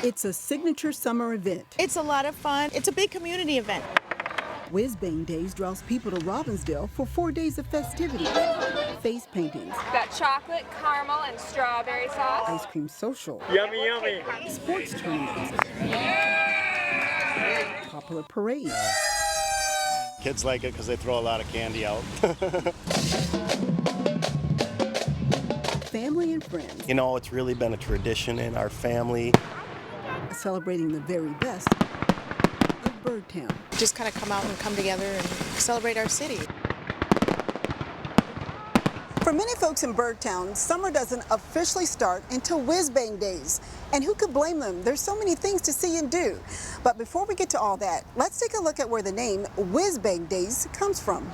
It's a signature summer event. It's a lot of fun. It's a big community event. Whiz Bang Days draws people to Robbinsdale for 4 days of festivities, face paintings. We've got chocolate, caramel, and strawberry sauce. Ice cream social. Yummy, yummy. Sports tournaments. Popular parades. Kids like it because they throw a lot of candy out. Family and friends. You know, it's really been a tradition in our family. Celebrating the very best of Birdtown. Just kind of come out and come together and celebrate our city. For many folks in Birdtown, summer doesn't officially start until Whiz Bang Days. And who could blame them? There's so many things to see and do. But before we get to all that, let's take a look at where the name Whiz Bang Days comes from.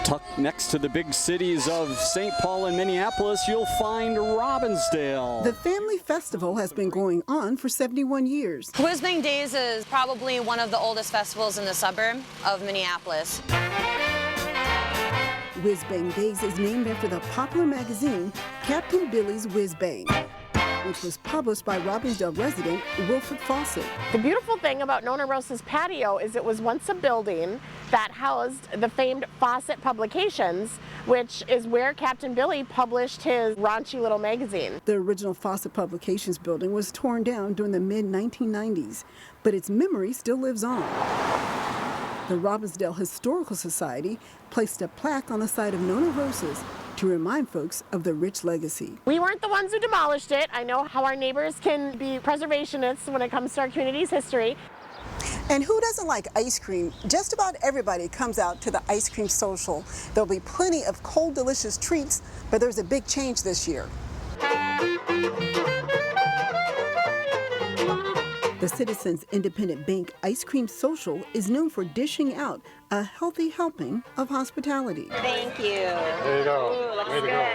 Tucked next to the big cities of St. Paul and Minneapolis, you'll find Robbinsdale. The family festival has been going on for 71 years. Whiz Bang Days is probably one of the oldest festivals in the suburb of Minneapolis. Whiz Bang Days is named after the popular magazine Captain Billy's Whiz Bang, which was published by Robbinsdale resident Wilfred Fawcett. The beautiful thing about Nona Rosa's patio is it was once a building that housed the famed Fawcett Publications, which is where Captain Billy published his raunchy little magazine. The original Fawcett Publications building was torn down during the mid-1990s, but its memory still lives on. The Robbinsdale Historical Society placed a plaque on the side of Nona Rosa's to remind folks of the rich legacy. We weren't the ones who demolished it. I know how our neighbors can be preservationists when it comes to our community's history. And who doesn't like ice cream? Just about everybody comes out to the ice cream social. There'll be plenty of cold, delicious treats, but there's a big change this year. The Citizens Independent Bank Ice Cream Social is known for dishing out a healthy helping of hospitality. Thank you. There you go. Ooh, looks Way to good. go.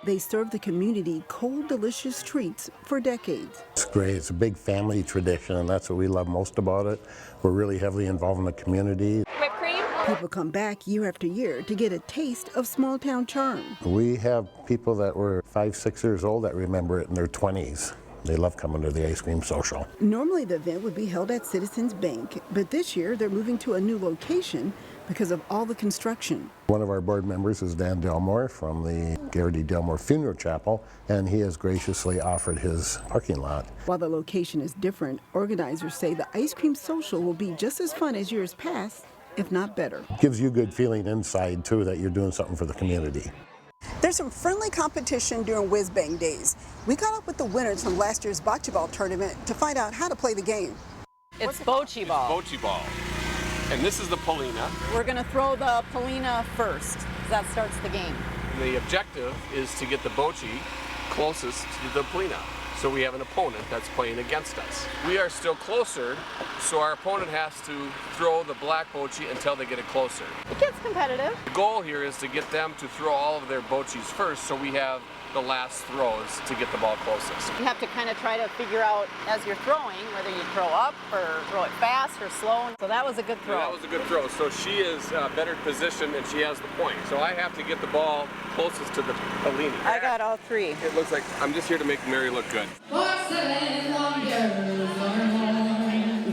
They serve the community cold, delicious treats for decades. It's great. It's a big family tradition, and that's what we love most about it. We're really heavily involved in the community. Whipped cream? People come back year after year to get a taste of small town charm. We have people that were 5, 6 years old that remember it in their 20s. They love coming to the ice cream social. Normally the event would be held at Citizens Bank, but this year they're moving to a new location because of all the construction. One of our board members is Dan Delmore from the Garrity Delmore Funeral Chapel, and he has graciously offered his parking lot. While the location is different, organizers say the ice cream social will be just as fun as years past, if not better. Gives you a good feeling inside, too, that you're doing something for the community. There's some friendly competition during Whiz Bang Days. We caught up with the winners from last year's bocce ball tournament to find out how to play the game. It's bocce ball. Bocce ball. And this is the Polina. We're going to throw the Polina first. That starts the game. The objective is to get the bocce closest to the Polina. So we have an opponent that's playing against us. We are still closer, so our opponent has to throw the black bocce until they get it closer. It gets competitive. The goal here is to get them to throw all of their bocces first, so we have the last throws to get the ball closest. You have to kind of try to figure out as you're throwing whether you throw up or throw it fast or slow. So that was a good throw. Yeah, that was a good throw. So she is better positioned and she has the point. So I have to get the ball closest to the Polini. I got all three. It looks like I'm just here to make Mary look good.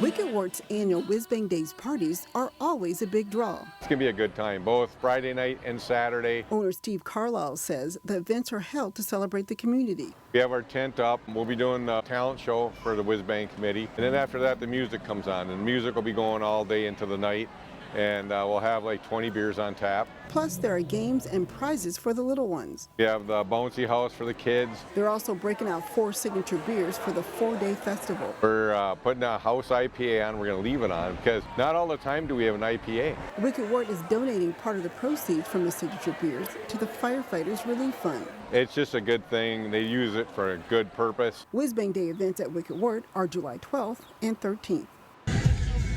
Wicked Wart's annual Whiz Bang Days parties are always a big draw. It's going to be a good time, both Friday night and Saturday. Owner Steve Carlisle says the events are held to celebrate the community. We have our tent up. We'll be doing the talent show for the Whiz Bang committee. And then after that, the music comes on. And the music will be going all day into the night. And we'll have like 20 beers on tap. Plus, there are games and prizes for the little ones. We have the bouncy house for the kids. They're also breaking out 4 signature beers for the 4-day festival. We're putting a house IPA on. We're going to leave it on because not all the time do we have an IPA. Wicked Wart is donating part of the proceeds from the signature beers to the Firefighters Relief Fund. It's just a good thing. They use it for a good purpose. Whiz Bang Day events at Wicked Wart are July 12th and 13th.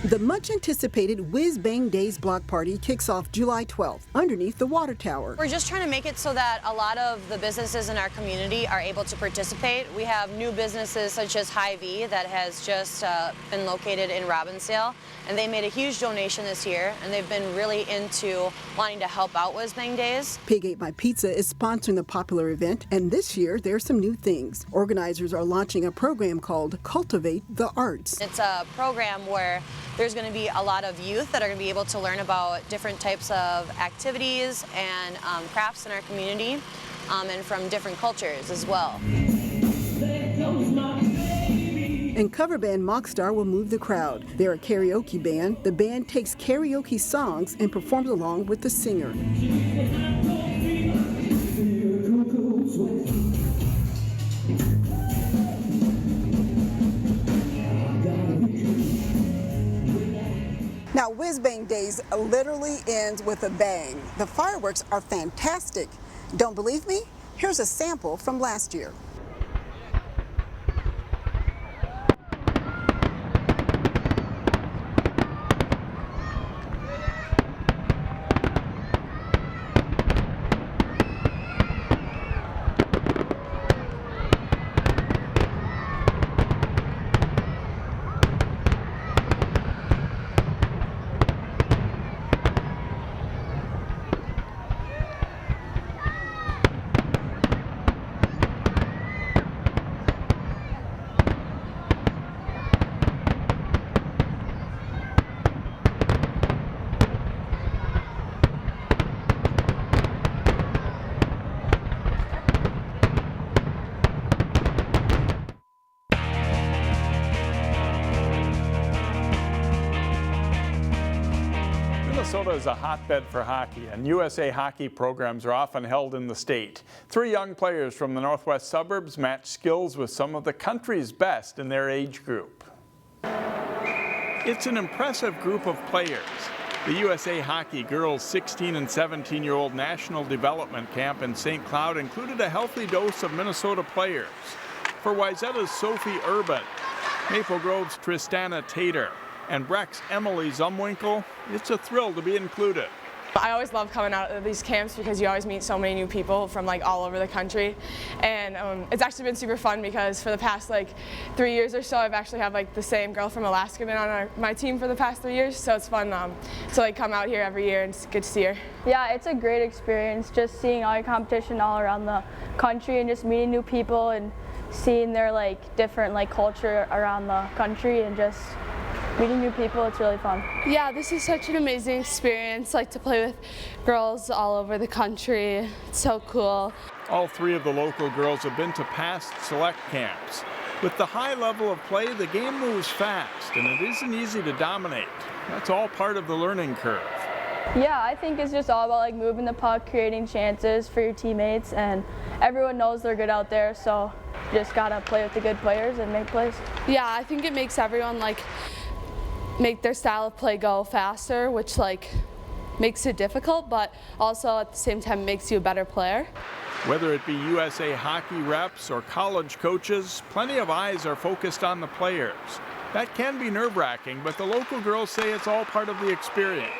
The much-anticipated Whiz Bang Days block party kicks off July 12th underneath the water tower. We're just trying to make it so that a lot of the businesses in our community are able to participate. We have new businesses such as Hy-Vee that has just been located in Robbinsdale, and they made a huge donation this year, and they've been really into wanting to help out Whiz Bang Days. Pig Ate My Pizza is sponsoring the popular event, and this year there's some new things. Organizers are launching a program called Cultivate the Arts. It's a program where there's going to be a lot of youth that are going to be able to learn about different types of activities and crafts in our community and from different cultures as well. And cover band Mockstar will move the crowd. They're a karaoke band. The band takes karaoke songs and performs along with the singer. Now, Whiz Bang Days literally ends with a bang. The fireworks are fantastic. Don't believe me? Here's a sample from last year. Minnesota is a hotbed for hockey, and USA hockey programs are often held in the state. 3 young players from the northwest suburbs match skills with some of the country's best in their age group. It's an impressive group of players. The USA Hockey Girls 16 and 17-year-old National Development Camp in St. Cloud included a healthy dose of Minnesota players. For Wayzata's Sophie Urban, Maple Grove's Tristana Tater, and Breck's Emily Zumwinkle, it's a thrill to be included. I always love coming out of these camps because you always meet so many new people from all over the country, and it's actually been super fun because for the past 3 years or so I've actually had the same girl from Alaska been on my team for the past 3 years, so it's fun to come out here every year and get to see her. Yeah, it's a great experience just seeing all your competition all around the country and just meeting new people and seeing their different culture around the country and just meeting new people. It's really fun. Yeah, this is such an amazing experience, to play with girls all over the country. It's so cool. All 3 of the local girls have been to past select camps. With the high level of play, the game moves fast, and it isn't easy to dominate. That's all part of the learning curve. Yeah, I think it's just all about moving the puck, creating chances for your teammates, and everyone knows they're good out there, so you just gotta play with the good players and make plays. Yeah, I think it makes everyone make their style of play go faster, which makes it difficult, but also at the same time makes you a better player. Whether it be USA hockey reps or college coaches, plenty of eyes are focused on the players. That can be nerve-wracking, but the local girls say it's all part of the experience.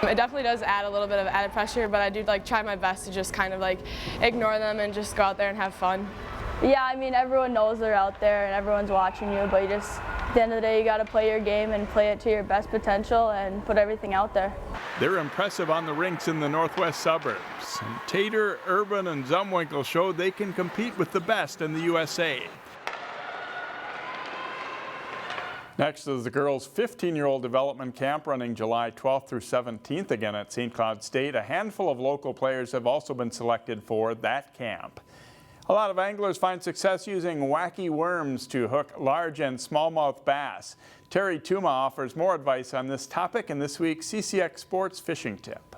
It definitely does add a little bit of added pressure, but I do try my best to just ignore them and just go out there and have fun. Yeah, I mean, everyone knows they're out there and everyone's watching you, but at the end of the day, you got to play your game and play it to your best potential and put everything out there. They're impressive on the rinks in the northwest suburbs. And Tater, Urban, and Zumwinkle showed they can compete with the best in the USA. Next is the girls' 15-year-old development camp running July 12th through 17th again at St. Cloud State. A handful of local players have also been selected for that camp. A lot of anglers find success using wacky worms to hook large and smallmouth bass. Terry Tuma offers more advice on this topic in this week's CCX Sports Fishing Tip.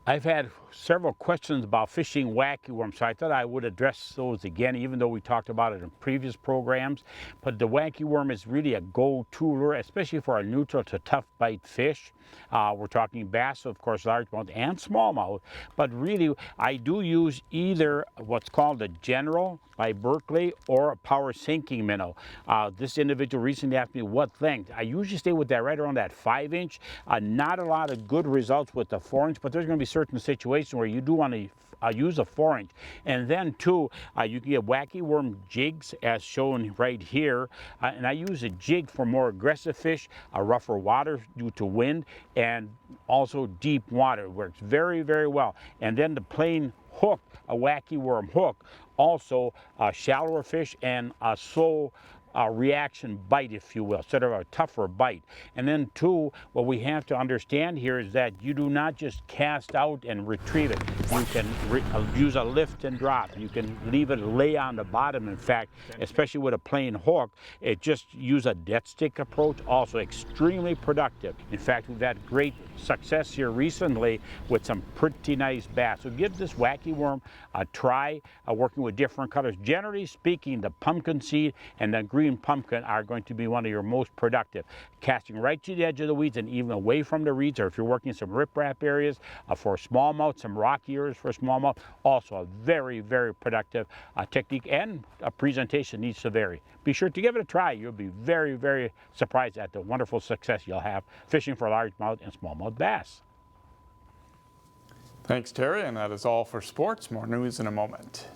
I've had several questions about fishing wacky worms, so I thought I would address those again, even though we talked about it in previous programs. But the wacky worm is really a go-to lure, especially for a neutral to tough bite fish. We're talking bass, of course, largemouth and smallmouth, but really I do use either what's called a General by Berkley or a power sinking minnow. This individual recently asked me what length. I usually stay with that right around that 5-inch. Not a lot of good results with the 4-inch, but there's going to be certain situations where you do want to use a 4-inch. And then too, you can get wacky worm jigs as shown right here. And I use a jig for more aggressive fish, rougher water due to wind, and also deep water. It works very, very well. And then the plain hook, a wacky worm hook, also shallower fish and a slow reaction bite, if you will, instead of a tougher bite. And then two, what we have to understand here is that you do not just cast out and retrieve it. You can use a lift and drop. You can leave it lay on the bottom. In fact, especially with a plain hook, it just use a dead stick approach, also extremely productive. In fact, we've had great success here recently with some pretty nice bass. So give this wacky worm a try, working with different colors. Generally speaking, the pumpkin seed and the green pumpkin are going to be one of your most productive. Casting right to the edge of the weeds and even away from the reeds, or if you're working some riprap areas for smallmouth, some rocky areas for smallmouth, also a very, very productive technique, and a presentation needs to vary. Be sure to give it a try. You'll be very, very surprised at the wonderful success you'll have fishing for largemouth and smallmouth bass. Thanks, Terry, and that is all for sports. More news in a moment.